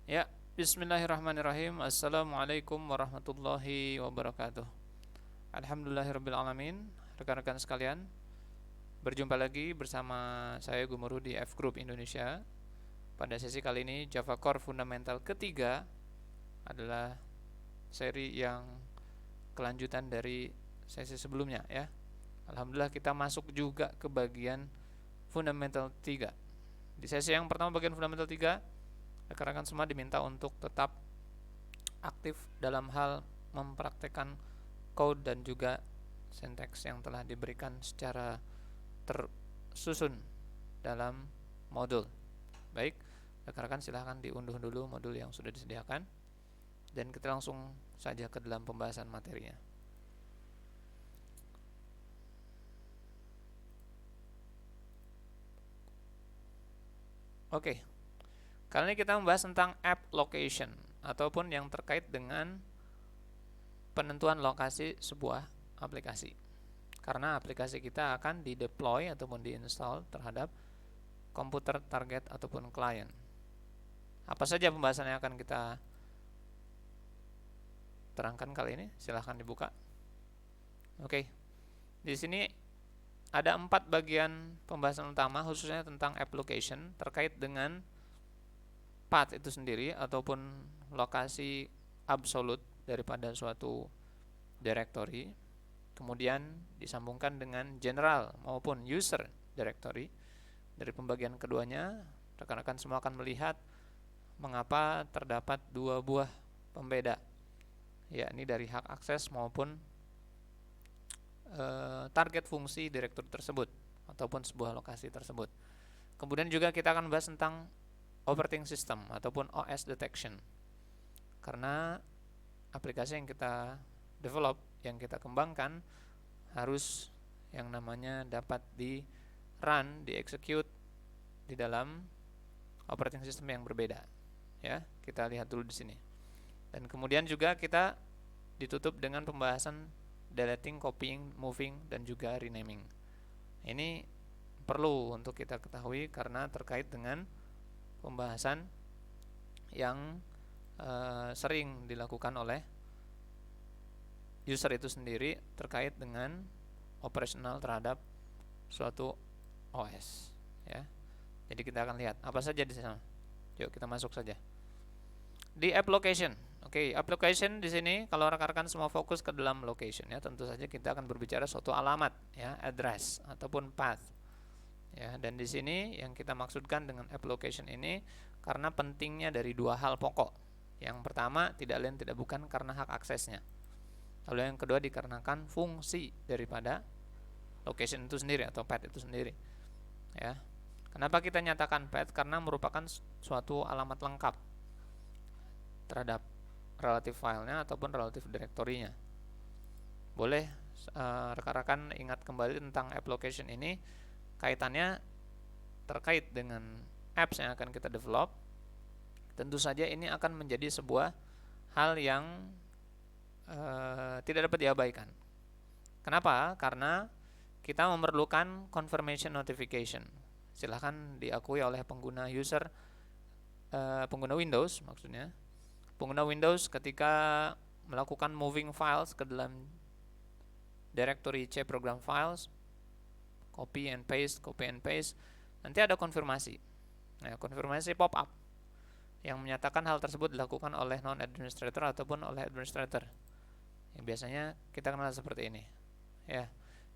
Ya, bismillahirrahmanirrahim. Assalamualaikum warahmatullahi wabarakatuh. Alhamdulillahirrabbilalamin. Rekan-rekan sekalian, berjumpa lagi bersama saya Gumuru di F Group Indonesia. Pada sesi kali ini Java Core Fundamental ketiga adalah seri yang kelanjutan dari sesi sebelumnya ya. Alhamdulillah kita masuk juga ke bagian Fundamental 3. Di sesi yang pertama bagian Fundamental 3, rekan-rekan semua diminta untuk tetap aktif dalam hal mempraktekkan code dan juga sinteks yang telah diberikan secara tersusun dalam modul. Baik, rekan-rekan silahkan diunduh dulu modul yang sudah disediakan dan kita langsung saja ke dalam pembahasan materinya. Oke, kali ini kita membahas tentang app location ataupun yang terkait dengan penentuan lokasi sebuah aplikasi. Karena aplikasi kita akan di-deploy ataupun di-install terhadap komputer target ataupun klien. Apa saja pembahasan yang akan kita terangkan kali ini? Silahkan dibuka. Oke, di sini ada 4 bagian pembahasan utama khususnya tentang app location terkait dengan path itu sendiri ataupun lokasi absolut daripada suatu directory. Kemudian disambungkan dengan general maupun user directory. Dari pembagian keduanya, rekan-rekan semua akan melihat mengapa terdapat dua buah pembeda, yakni dari hak akses maupun target fungsi direktur tersebut ataupun sebuah lokasi tersebut. Kemudian juga kita akan bahas tentang operating system ataupun OS detection, karena aplikasi yang kita develop, yang kita kembangkan harus yang namanya dapat di run, di execute di dalam operating system yang berbeda. Ya, kita lihat dulu di sini. Dan kemudian juga kita ditutup dengan pembahasan deleting, copying, moving, dan juga renaming. Ini perlu untuk kita ketahui karena terkait dengan pembahasan yang sering dilakukan oleh user itu sendiri terkait dengan operasional terhadap suatu OS. Ya. Jadi kita akan lihat apa saja di sana. Yuk kita masuk saja. Di app location. Oke, application di sini kalau rekan-rekan semua fokus ke dalam location ya, tentu saja kita akan berbicara suatu alamat ya, address ataupun path. Ya, dan di sini yang kita maksudkan dengan app location ini karena pentingnya dari dua hal pokok. Yang pertama tidak lain tidak bukan karena hak aksesnya. Lalu yang kedua dikarenakan fungsi daripada location itu sendiri atau path itu sendiri. Ya. Kenapa kita nyatakan path? Karena merupakan suatu alamat lengkap terhadap relatif filenya ataupun relatif direktorinya. Boleh rekan-rekan ingat kembali tentang app location ini, kaitannya terkait dengan apps yang akan kita develop. Tentu saja ini akan menjadi sebuah hal yang tidak dapat diabaikan. Kenapa? Karena kita memerlukan confirmation notification. Silahkan diakui oleh pengguna user, pengguna Windows maksudnya. Pengguna Windows ketika melakukan moving files ke dalam directory C program files, copy and paste, nanti ada konfirmasi. Nah, konfirmasi pop up yang menyatakan hal tersebut dilakukan oleh non administrator ataupun oleh administrator. Yang biasanya kita kenal seperti ini. Ya,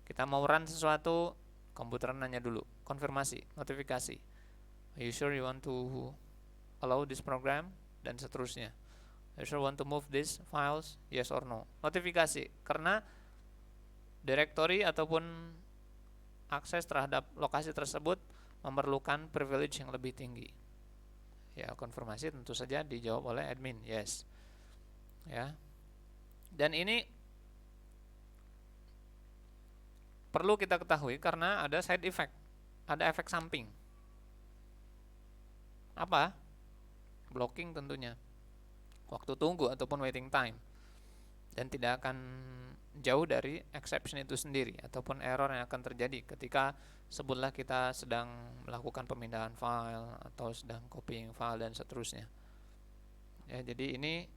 kita mau run sesuatu, komputer nanya dulu, konfirmasi, notifikasi. Are you sure you want to allow this program? Dan seterusnya. Are you sure want to move these files? Yes or no? Notifikasi, karena directory ataupun akses terhadap lokasi tersebut memerlukan privilege yang lebih tinggi. Ya, konfirmasi tentu saja dijawab oleh admin, yes. Ya. Dan ini perlu kita ketahui karena ada side effect, ada efek samping. Apa? Blocking tentunya. Waktu tunggu ataupun waiting time. Dan tidak akan jauh dari exception itu sendiri ataupun error yang akan terjadi ketika sebutlah kita sedang melakukan pemindahan file atau sedang copying file dan seterusnya. Ya, jadi ini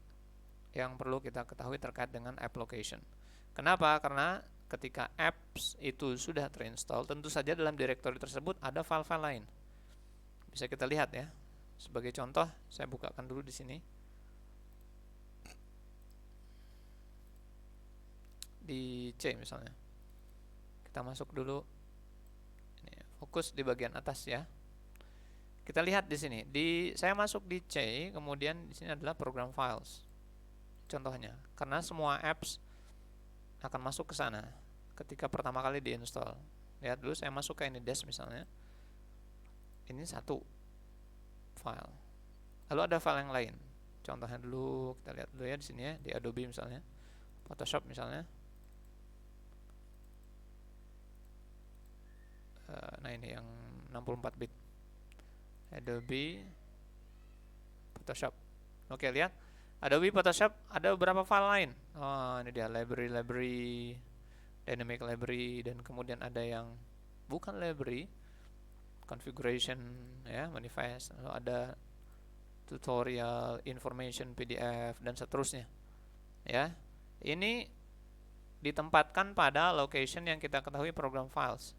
yang perlu kita ketahui terkait dengan app location. Kenapa? Karena ketika apps itu sudah terinstall, tentu saja dalam directory tersebut ada file-file lain. Bisa kita lihat ya. Sebagai contoh, saya bukakan dulu di sini. Di C misalnya. Kita masuk dulu. Ini, fokus di bagian atas ya. Kita lihat di sini. Saya masuk di C, kemudian di sini adalah program files. Contohnya, karena semua apps akan masuk ke sana ketika pertama kali diinstal. Lihat dulu, saya masuk ke ini Dash misalnya. Ini satu file. Lalu ada file yang lain. Contohnya dulu kita lihat dulu ya di sini ya, di Adobe misalnya, Photoshop misalnya. Nah ini yang 64 bit. Adobe Photoshop. Oke, lihat. Adobe Photoshop ada beberapa file lain. Oh, ini dia library, dynamic library, dan kemudian ada yang bukan library, configuration ya, manifest, lalu ada tutorial, information, PDF, dan seterusnya. Ya. Ini ditempatkan pada location yang kita ketahui program files.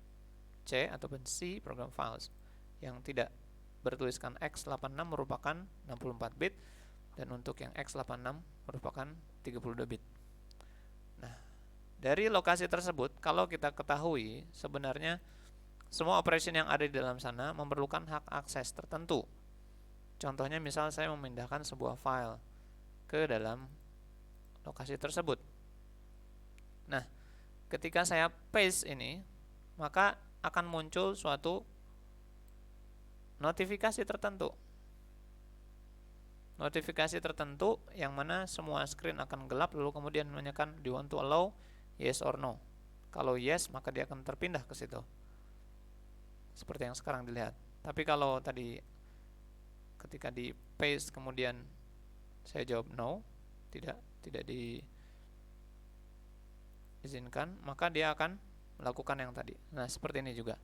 C ataupun C program files yang tidak bertuliskan x86 merupakan 64 bit dan untuk yang x86 merupakan 32 bit. Nah, dari lokasi tersebut kalau kita ketahui sebenarnya semua operation yang ada di dalam sana memerlukan hak akses tertentu. Contohnya misal saya memindahkan sebuah file ke dalam lokasi tersebut. Nah, ketika saya paste ini, maka akan muncul suatu notifikasi tertentu. Notifikasi tertentu yang mana semua screen akan gelap lalu kemudian menanyakan do you want to allow yes or no. Kalau yes, maka dia akan terpindah ke situ. Seperti yang sekarang dilihat. Tapi kalau tadi ketika di paste kemudian saya jawab no, tidak diizinkan, maka dia akan melakukan yang tadi. Nah, seperti ini juga.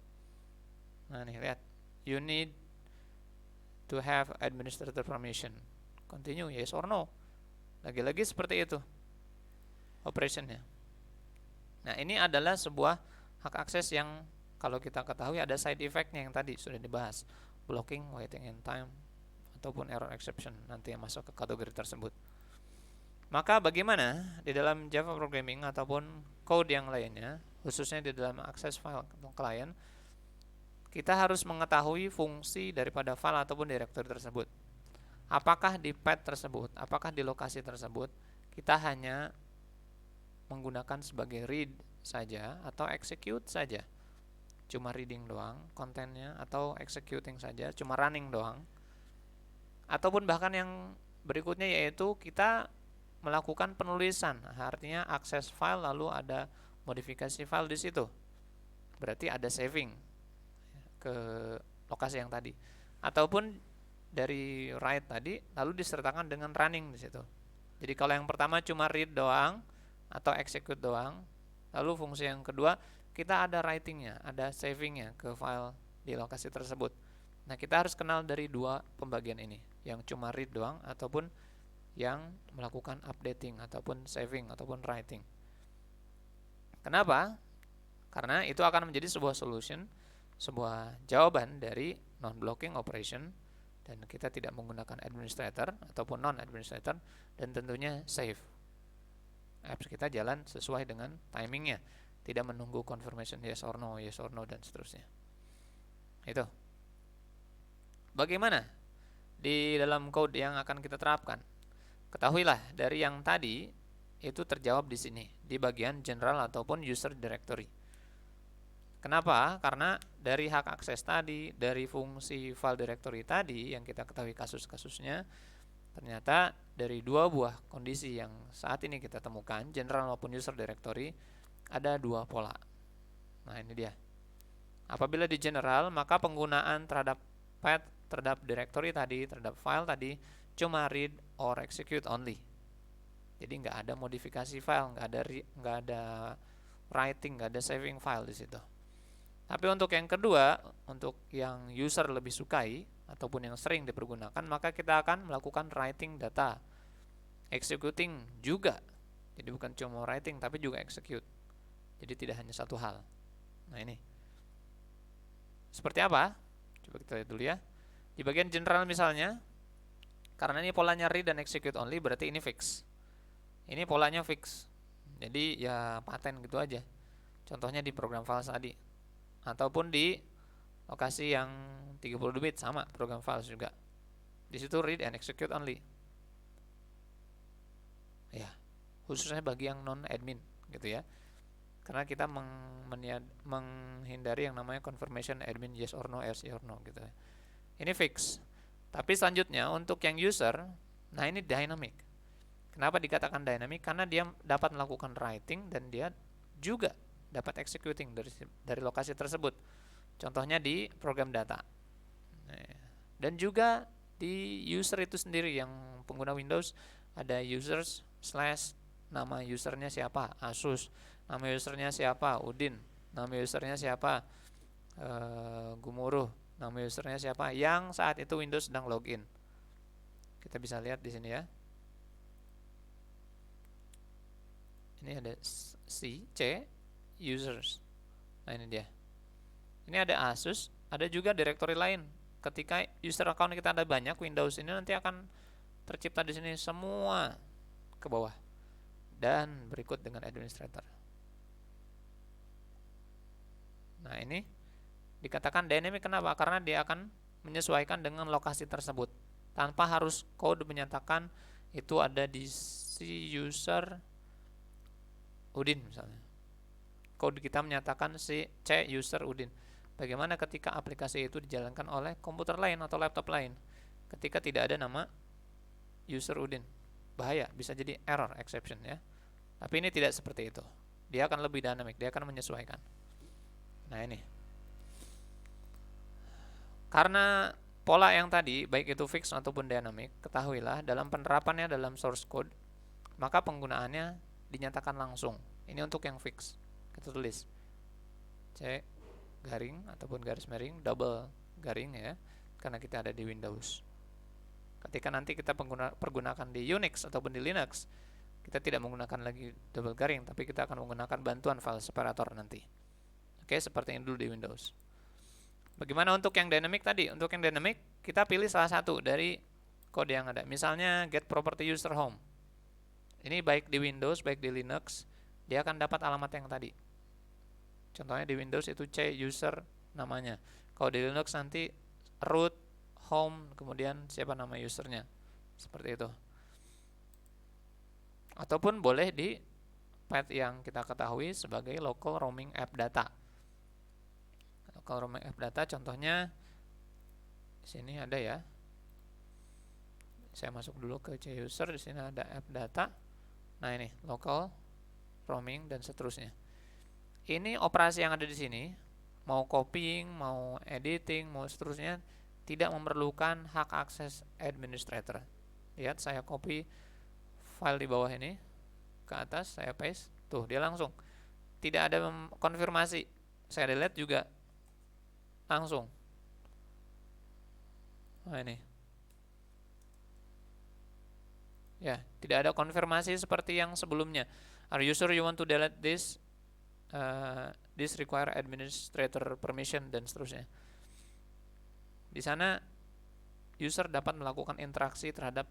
Nah, nih lihat. You need to have administrator permission. Continue, yes or no. Lagi-lagi seperti itu operationnya. Nah, ini adalah sebuah hak akses yang kalau kita ketahui ada side effect-nya yang tadi sudah dibahas. Blocking, waiting in time, ataupun error exception nanti yang masuk ke kategori tersebut. Maka bagaimana di dalam Java programming ataupun code yang lainnya, khususnya di dalam akses file atau client, kita harus mengetahui fungsi daripada file ataupun directory tersebut. Apakah di path tersebut, apakah di lokasi tersebut kita hanya menggunakan sebagai read saja atau execute saja, cuma reading doang kontennya, atau executing saja, cuma running doang, ataupun bahkan yang berikutnya yaitu kita melakukan penulisan, artinya akses file lalu ada modifikasi file di situ. Berarti ada saving ke lokasi yang tadi. Ataupun dari write tadi lalu disertakan dengan running di situ. Jadi kalau yang pertama cuma read doang atau execute doang, lalu fungsi yang kedua kita ada writingnya, ada savingnya ke file di lokasi tersebut. Nah, kita harus kenal dari dua pembagian ini, yang cuma read doang ataupun yang melakukan updating ataupun saving ataupun writing. Kenapa? Karena itu akan menjadi sebuah solution, sebuah jawaban dari non-blocking operation, dan kita tidak menggunakan administrator ataupun non-administrator, dan tentunya safe. Apps kita jalan sesuai dengan timingnya, tidak menunggu confirmation yes or no, dan seterusnya. Itu. Bagaimana di dalam code yang akan kita terapkan? Ketahuilah dari yang tadi itu terjawab di sini di bagian general ataupun user directory. Kenapa? Karena dari hak akses tadi, dari fungsi file directory tadi yang kita ketahui kasus-kasusnya, ternyata dari dua buah kondisi yang saat ini kita temukan, general maupun user directory, ada dua pola. Nah, ini dia. Apabila di general, maka penggunaan terhadap path, terhadap directory tadi, terhadap file tadi, cuma read or execute only. Jadi nggak ada modifikasi file, nggak ada writing, nggak ada saving file di situ. Tapi untuk yang kedua, untuk yang user lebih sukai, ataupun yang sering dipergunakan, maka kita akan melakukan writing data, executing juga. Jadi bukan cuma writing tapi juga execute. Jadi tidak hanya satu hal. Nah ini seperti apa? Coba kita lihat dulu ya. Di bagian general misalnya, karena ini polanya read dan execute only, berarti ini fix. Ini polanya fix. Jadi ya paten gitu aja. Contohnya di program files tadi, ataupun di lokasi yang 32 bit sama program files juga. Di situ read and execute only. Ya, khususnya bagi yang non admin gitu ya. Karena kita menghindari yang namanya confirmation admin yes or no gitu ya. Ini fix. Tapi selanjutnya untuk yang user, nah ini dynamic. Kenapa dikatakan dynamic? Karena dia dapat melakukan writing dan dia juga dapat executing dari lokasi tersebut. Contohnya di program data. Dan juga di user itu sendiri, yang pengguna Windows ada users slash nama usernya siapa, Asus. Nama usernya siapa, Udin. Nama usernya siapa, Gumuruh. Nama usernya siapa, yang saat itu Windows sedang login. Kita bisa lihat di sini ya. Ini ada C users. Nah ini dia. Ini ada Asus, ada juga directory lain. Ketika user account kita ada banyak, Windows ini nanti akan tercipta di sini semua ke bawah. Dan berikut dengan administrator. Nah ini dikatakan dynamic kenapa? Karena dia akan menyesuaikan dengan lokasi tersebut tanpa harus code menyatakan itu ada di si user Udin misalnya. Code kita menyatakan si C user Udin. Bagaimana ketika aplikasi itu dijalankan oleh komputer lain atau laptop lain? Ketika tidak ada nama user Udin, bahaya, bisa jadi error exception ya. Tapi ini tidak seperti itu. Dia akan lebih dynamic, dia akan menyesuaikan. Nah ini. Karena pola yang tadi, baik itu fix ataupun dynamic, ketahuilah dalam penerapannya dalam source code, maka penggunaannya dinyatakan langsung. Ini untuk yang fix. Kita tulis C garing ataupun garis miring double garing ya, karena kita ada di Windows. Ketika nanti kita pergunakan di Unix ataupun di Linux, kita tidak menggunakan lagi double garing, tapi kita akan menggunakan bantuan file separator nanti. Oke, seperti ini dulu di Windows. Bagaimana untuk yang dynamic tadi? Untuk yang dynamic, kita pilih salah satu dari kode yang ada. Misalnya get property user home. Ini baik di Windows, baik di Linux, dia akan dapat alamat yang tadi. Contohnya di Windows itu C user namanya. Kalau di Linux nanti root, home, kemudian siapa nama usernya. Seperti itu. Ataupun boleh di path yang kita ketahui sebagai local roaming app data. Local roaming app data contohnya di sini ada ya. Saya masuk dulu ke C user, di sini ada app data. Nah ini local roaming dan seterusnya. Ini operasi yang ada di sini, mau copying, mau editing, mau seterusnya, tidak memerlukan hak akses administrator. Lihat, saya copy file di bawah ini ke atas, saya paste, tuh dia langsung. Tidak ada konfirmasi. Saya delete juga langsung. Nah ini. Ya, tidak ada konfirmasi seperti yang sebelumnya. Are you sure you want to delete this? This require administrator permission dan seterusnya. Di sana user dapat melakukan interaksi terhadap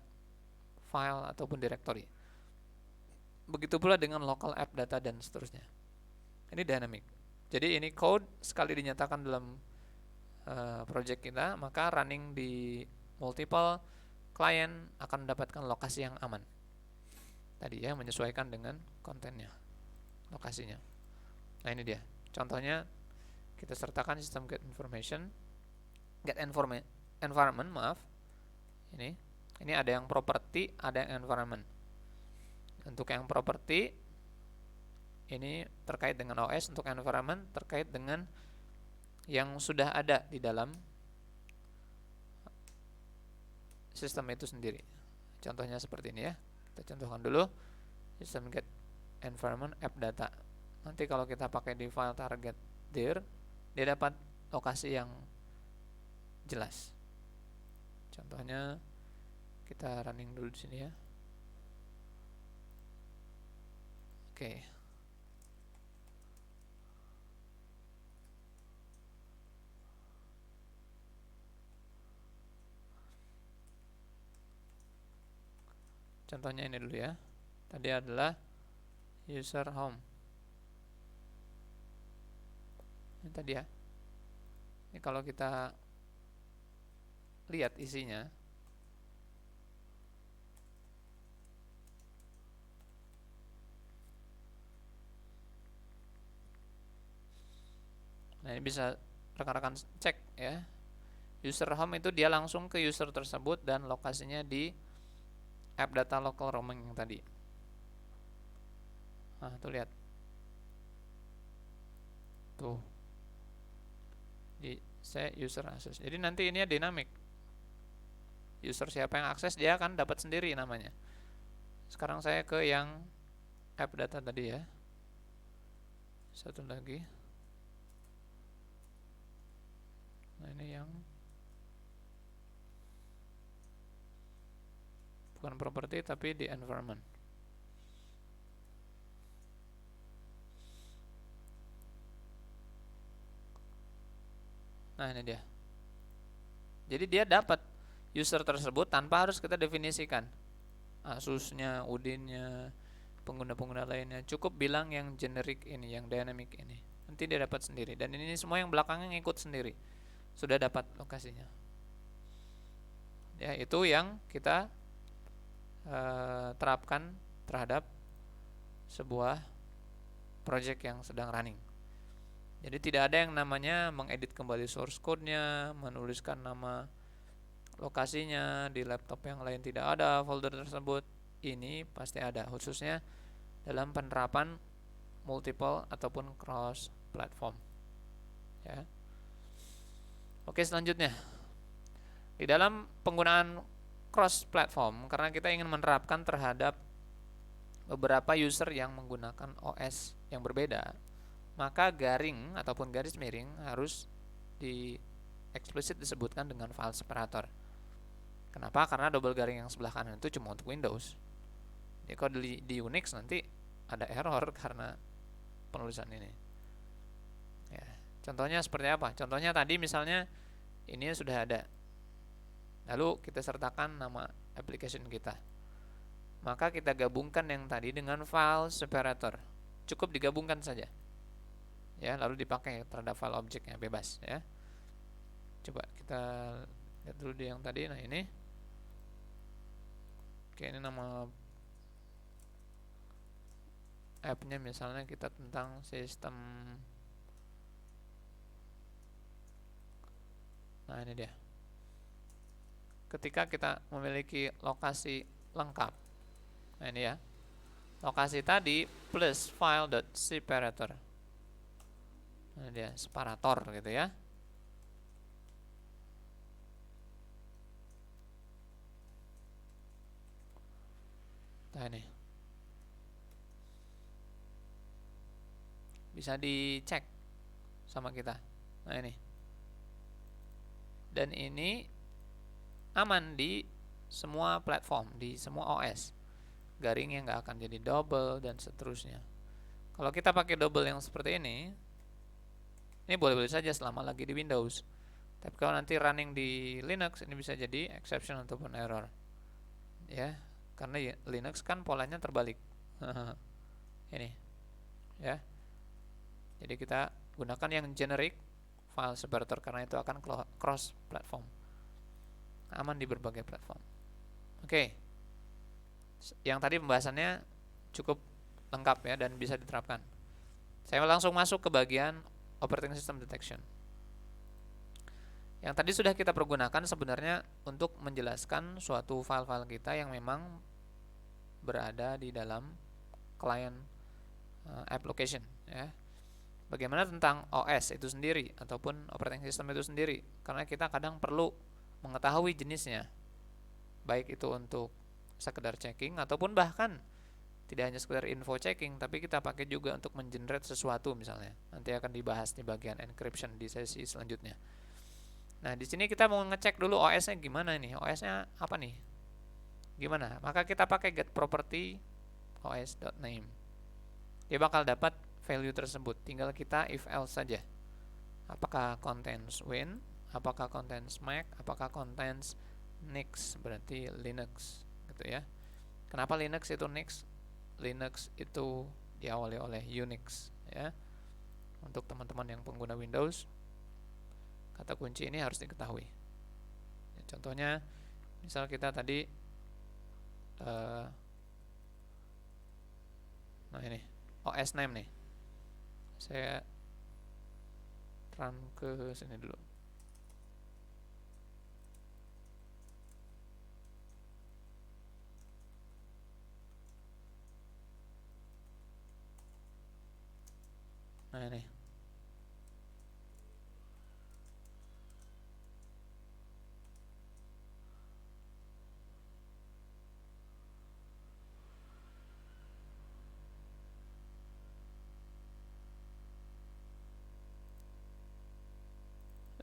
file ataupun directory. Begitu pula dengan local app data dan seterusnya. Ini dynamic. Jadi ini code sekali dinyatakan dalam project kita, maka running di multiple client akan mendapatkan lokasi yang aman. Tadi ya, menyesuaikan dengan kontennya, lokasinya. Nah ini dia. Contohnya kita sertakan sistem get environment, maaf. Ini ada yang property, ada yang environment. Untuk yang property ini terkait dengan OS, untuk environment terkait dengan yang sudah ada di dalam sistem itu sendiri. Contohnya seperti ini ya. Kita contohkan dulu sistem get environment app data. Nanti kalau kita pakai di file target dir, dia dapat lokasi yang jelas. Contohnya kita running dulu di sini ya. Oke. Contohnya ini dulu ya. Tadi adalah user home. Ini tadi ya. Ini kalau kita lihat isinya, nah ini bisa rekan-rekan cek ya. User home itu dia langsung ke user tersebut dan lokasinya di app data local roaming yang tadi. Nah, tuh lihat. Tuh. Di saya user akses. Jadi nanti ini dinamik. User siapa yang akses dia akan dapat sendiri namanya. Sekarang saya ke yang app data tadi ya. Satu lagi. Nah, ini yang bukan property tapi di environment. Nah, ini dia. Jadi dia dapat user tersebut tanpa harus kita definisikan Asusnya, Udinnya, pengguna-pengguna lainnya. Cukup bilang yang generik ini, yang dynamic ini. Nanti dia dapat sendiri. Dan ini semua yang belakangnya ngikut sendiri. Sudah dapat lokasinya. Ya, itu yang kita terapkan terhadap sebuah project yang sedang running. Jadi tidak ada yang namanya mengedit kembali source code-nya, menuliskan nama lokasinya di laptop yang lain tidak ada folder tersebut. Ini pasti ada, khususnya dalam penerapan multiple ataupun cross platform. Ya. Oke, selanjutnya di dalam penggunaan cross platform, karena kita ingin menerapkan terhadap beberapa user yang menggunakan OS yang berbeda, maka garing ataupun garis miring harus eksplisit disebutkan dengan file separator. Kenapa? Karena double garing yang sebelah kanan itu cuma untuk Windows. Jadi kalau di Unix nanti ada error karena penulisan ini. Ya, contohnya seperti apa? Contohnya tadi misalnya ini sudah ada. Lalu kita sertakan nama application kita. Maka kita gabungkan yang tadi dengan file separator. Cukup digabungkan saja. Ya, lalu dipakai terhadap file objeknya bebas ya. Coba kita lihat dulu di yang tadi. Nah, ini. Oke, ini nama app-nya misalnya kita tentang sistem. Nah, ini dia. Ketika kita memiliki lokasi lengkap. Nah, ini ya. Lokasi tadi plus file.separator. Nah, dia separator gitu ya. Nah, ini bisa dicek sama kita. Nah, ini. Dan ini aman di semua platform, di semua OS. Garingnya nggak akan jadi double dan seterusnya. Kalau kita pakai double yang seperti ini boleh-boleh saja selama lagi di Windows. Tapi kalau nanti running di Linux, ini bisa jadi exception ataupun error. Ya, karena Linux kan polanya terbalik. Ini. Ya. Jadi kita gunakan yang generic file separator karena itu akan cross platform. Aman di berbagai platform. Oke. Yang tadi pembahasannya cukup lengkap ya dan bisa diterapkan. Saya langsung masuk ke bagian operating system detection. Yang tadi sudah kita pergunakan sebenarnya untuk menjelaskan suatu file-file kita yang memang berada di dalam client application ya. Bagaimana tentang OS itu sendiri ataupun operating system itu sendiri, karena kita kadang perlu mengetahui jenisnya. Baik itu untuk sekedar checking ataupun bahkan tidak hanya sekedar info checking, tapi kita pakai juga untuk mengenerate sesuatu misalnya. Nanti akan dibahas di bagian encryption di sesi selanjutnya. Nah, di sini kita mau ngecek dulu OS-nya gimana nih. OS-nya apa nih? Gimana? Maka kita pakai get property os.name. Dia bakal dapat value tersebut. Tinggal kita if else saja. Apakah contains Win, apakah contains Mac, apakah contains Nix, berarti Linux, gitu ya. Kenapa Linux itu Nix? Linux itu diawali oleh Unix, ya. Untuk teman-teman yang pengguna Windows, kata kunci ini harus diketahui. Ya, contohnya, misal kita tadi, nah ini OS name nih. Saya run ke sini dulu. Nah ini.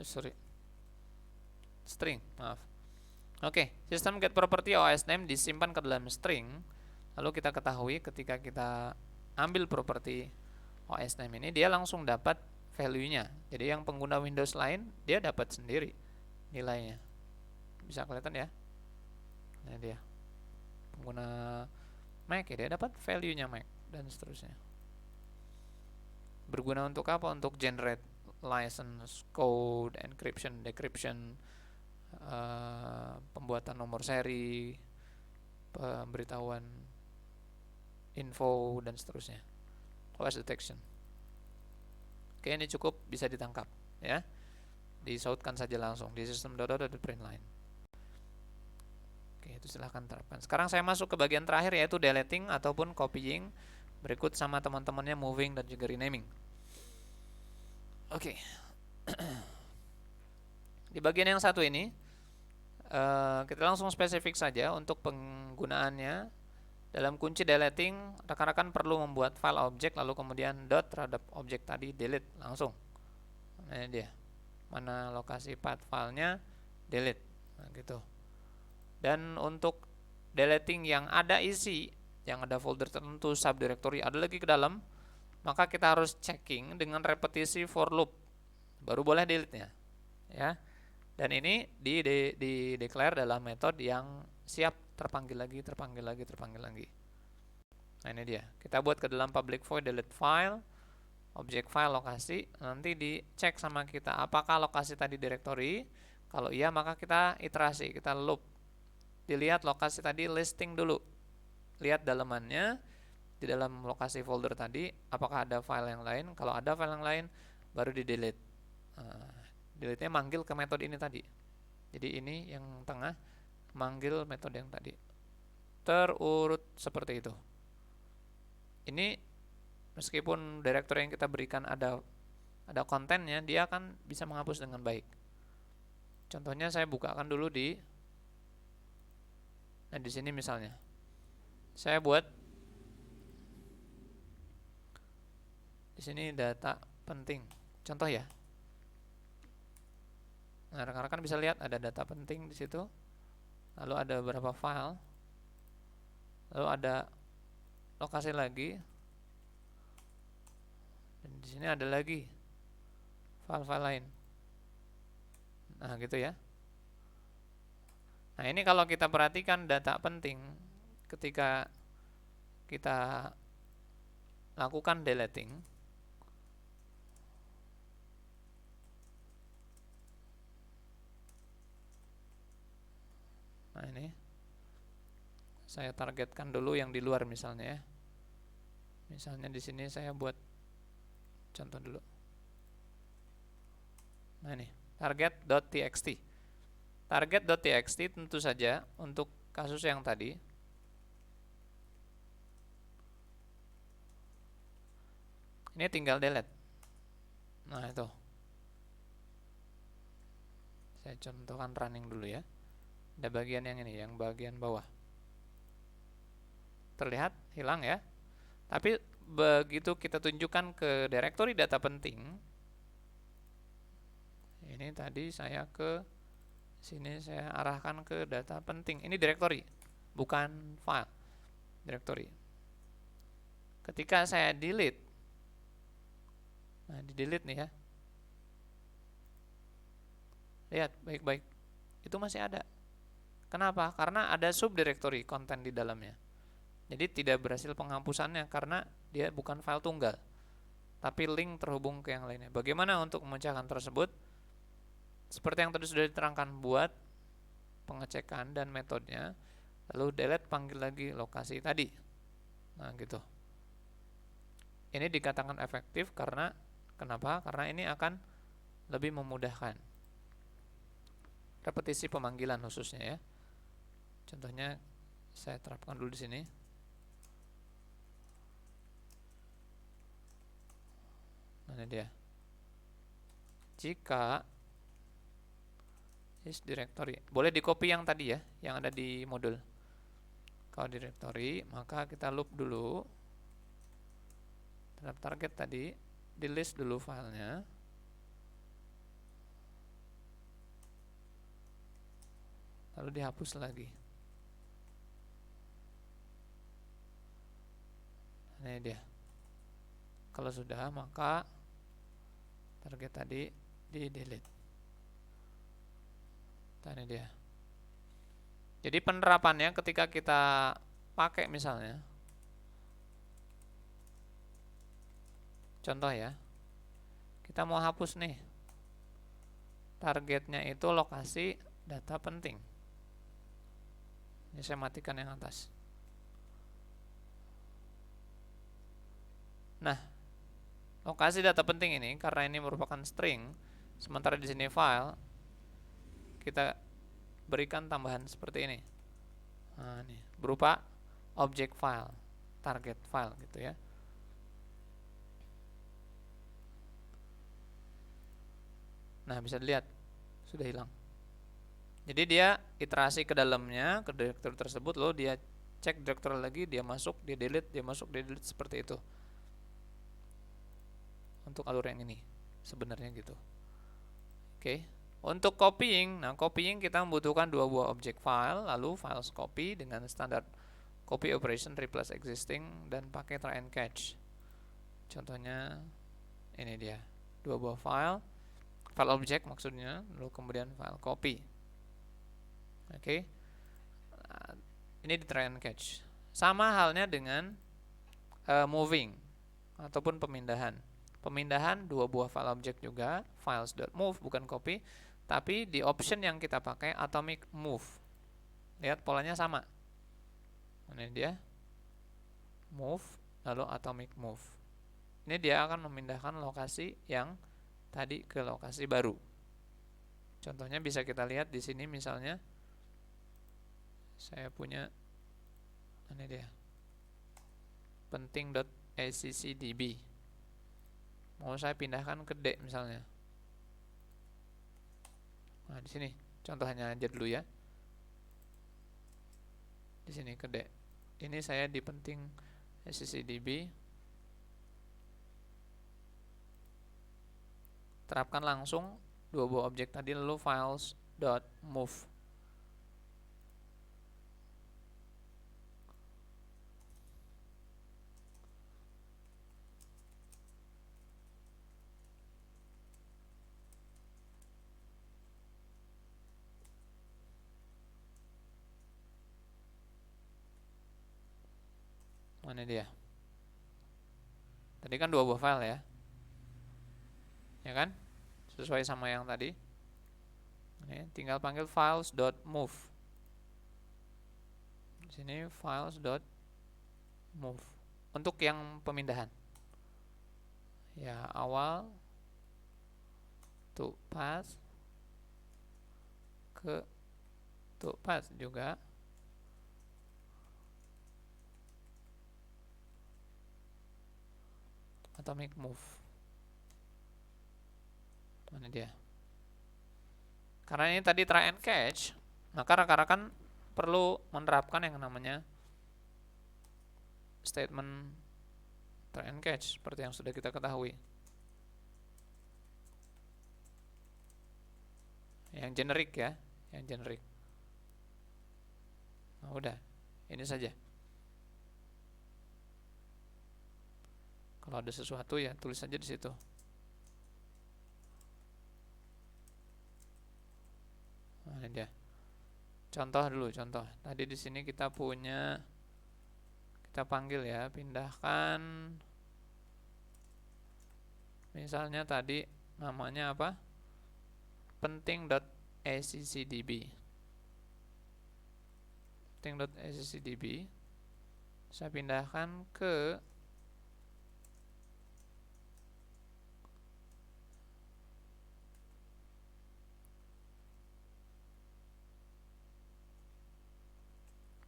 Sorry. String, maaf. Oke, sistem get property OS name disimpan ke dalam string. Lalu kita ketahui ketika kita ambil property OS name ini, dia langsung dapat value-nya. Jadi yang pengguna Windows lain, dia dapat sendiri nilainya. Bisa kelihatan ya? Nah dia. Pengguna Mac ya, dia dapat value-nya Mac dan seterusnya. Berguna untuk apa? Untuk generate license, code, encryption, decryption, pembuatan nomor seri, pemberitahuan info dan seterusnya. OS detection. Oke, ini cukup bisa ditangkap ya. Disautkan saja langsung di sistem print line. Oke, itu silahkan terapkan. Sekarang saya masuk ke bagian terakhir, yaitu deleting ataupun copying. Berikut sama teman-temannya moving dan juga renaming. Oke. Di bagian yang satu ini kita langsung spesifik saja untuk penggunaannya. Dalam kunci deleting, rekan-rekan perlu membuat file objek lalu kemudian dot terhadap objek tadi, delete langsung. Nah, ini dia. Mana lokasi path filenya, delete. Nah, gitu. Dan untuk deleting yang ada isi, yang ada folder tertentu, subdirectory ada lagi ke dalam, maka kita harus checking dengan repetisi for loop. Baru boleh delete-nya. Ya. Dan ini di declare dalam metode yang siap terpanggil lagi. Nah ini dia. Kita buat ke dalam public void delete file, objek file lokasi. Nanti dicek sama kita apakah lokasi tadi directory. Kalau iya maka kita iterasi, kita loop. Dilihat lokasi tadi listing dulu. Lihat dalamannya di dalam lokasi folder tadi apakah ada file yang lain. Kalau ada file yang lain baru di delete. Delete-nya manggil ke metode ini tadi. Jadi ini yang tengah manggil metode yang tadi. Terurut seperti itu. Ini meskipun directory yang kita berikan ada kontennya, dia akan bisa menghapus dengan baik. Contohnya saya bukakan dulu di sini misalnya. Saya buat di sini data penting. Contoh ya. Nah, rekan-rekan bisa lihat ada data penting di situ. Lalu ada beberapa file. Lalu ada lokasi lagi. Dan di sini ada lagi file-file lain. Nah, gitu ya. Nah, ini kalau kita perhatikan data penting ketika kita lakukan deleting. Nah ini saya targetkan dulu yang di luar misalnya ya. Misalnya di sini saya buat contoh dulu. Nah ini target.txt. Target.txt tentu saja untuk kasus yang tadi. Ini tinggal delete. Nah itu. Saya contohkan running dulu ya. Ada bagian yang ini, yang bagian bawah. Terlihat hilang ya. Tapi begitu kita tunjukkan ke directory data penting, Ini tadi saya ke sini, saya arahkan ke data penting. Ini directory, bukan file, directory. Ketika saya delete, nah di delete nih ya, lihat baik-baik, itu masih ada. Kenapa? Karena ada subdirectory konten di dalamnya. Jadi tidak berhasil penghapusannya karena dia bukan file tunggal, tapi link terhubung ke yang lainnya. Bagaimana untuk memecahkan tersebut? Seperti yang tadi sudah diterangkan, buat pengecekan dan metodenya, lalu delete, panggil lagi lokasi tadi. Nah gitu. Ini dikatakan efektif karena kenapa? Karena ini akan lebih memudahkan repetisi pemanggilan khususnya ya. Contohnya saya terapkan dulu di sini. Nah, ini dia. Jika is directory, boleh di copy yang tadi ya, yang ada di modul. Kalau directory, maka kita loop dulu terhadap target tadi, di list dulu filenya, lalu dihapus lagi. Ini dia. Kalau sudah, maka target tadi di delete. Nah, ini dia. Jadi penerapannya ketika kita pakai misalnya, contoh ya, kita mau hapus nih, targetnya itu lokasi data penting. Ini saya matikan yang atas. Nah, lokasi data penting ini karena ini merupakan string, sementara di sini file, kita berikan tambahan seperti ini. Nah, ini berupa object file, target file gitu ya. Nah, bisa dilihat sudah hilang. Jadi dia iterasi ke dalamnya, ke directory tersebut, lalu dia cek directory lagi, dia masuk, dia delete, dia masuk, dia delete, seperti itu. Untuk alur yang ini sebenarnya gitu. Oke. Untuk copying, nah copying kita membutuhkan dua buah object file, lalu files copy dengan standar copy operation replace existing dan pakai try and catch. Contohnya ini dia, dua buah file object maksudnya, lalu kemudian file copy. Oke. Ini di try and catch. Sama halnya dengan moving ataupun pemindahan. Pemindahan dua buah file object juga, files.move bukan copy, tapi di option yang kita pakai atomic move. Lihat polanya sama. Ini dia, move, lalu atomic move. Ini dia akan memindahkan lokasi yang tadi ke lokasi baru. Contohnya bisa kita lihat di sini misalnya, saya punya, ini dia, penting.accdb. Mau saya pindahkan ke D misalnya. Nah, di sini contohnya aja dulu ya. Di sini ke D. Ini saya di penting accdb. Terapkan langsung dua buah objek tadi, lalu files.move. Mana dia? Tadi kan dua buah file ya. Ya kan? Sesuai sama yang tadi. Ini tinggal panggil files.move. Di sini files.move. Untuk yang pemindahan. Ya, awal to path ke to path juga. Atomic move. Mana dia? Karena ini tadi try and catch, maka rekan-rekan perlu menerapkan yang namanya statement try and catch seperti yang sudah kita ketahui. yang generik ya, yang generik. Nah, udah, ini saja. Kalau ada sesuatu ya tulis saja di situ. Nah, ini dia. Contoh dulu, contoh. Tadi di sini kita punya, kita panggil ya, pindahkan. Misalnya tadi namanya apa? Penting.accdb. Penting.accdb. Saya pindahkan ke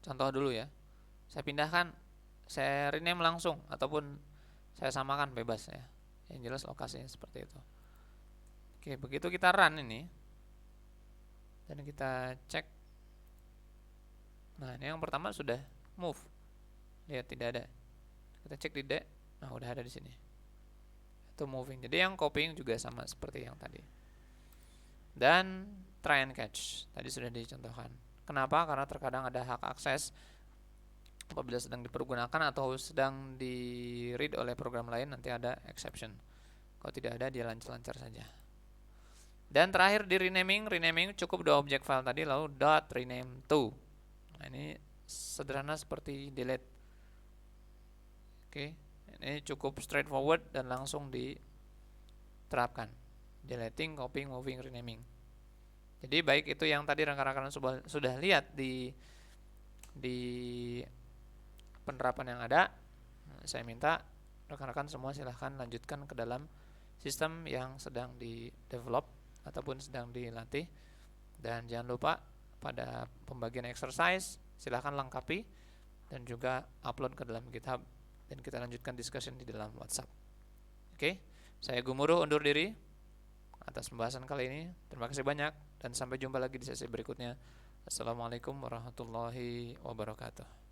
contoh dulu ya. Saya pindahkan, saya rename langsung ataupun saya samakan, bebas ya. Yang jelas lokasinya seperti itu. Oke, begitu kita run ini dan kita cek. Nah, ini yang pertama sudah move. Lihat tidak ada. Kita cek tidak. Nah, udah ada di sini. Itu moving. Jadi yang copying juga sama seperti yang tadi. Dan try and catch. Tadi sudah dicontohkan. Kenapa? Karena terkadang ada hak akses apabila sedang dipergunakan atau sedang di read oleh program lain, nanti ada exception. Kalau tidak ada, dia lancar-lancar saja. Dan terakhir di renaming cukup 2 objek file tadi lalu .rename to. Nah, ini sederhana seperti delete. Oke, ini cukup straightforward dan langsung diterapkan. Deleting, copying, moving, renaming. Jadi baik itu yang tadi rekan-rekan sudah lihat di penerapan yang ada, saya minta rekan-rekan semua silahkan lanjutkan ke dalam sistem yang sedang di develop ataupun sedang dilatih. Dan jangan lupa pada pembagian exercise silahkan lengkapi dan juga upload ke dalam GitHub, dan kita lanjutkan discussion di dalam WhatsApp. Oke, saya Gumuruh undur diri atas pembahasan kali ini. Terima kasih banyak dan sampai jumpa lagi di sesi berikutnya. Assalamualaikum warahmatullahi wabarakatuh.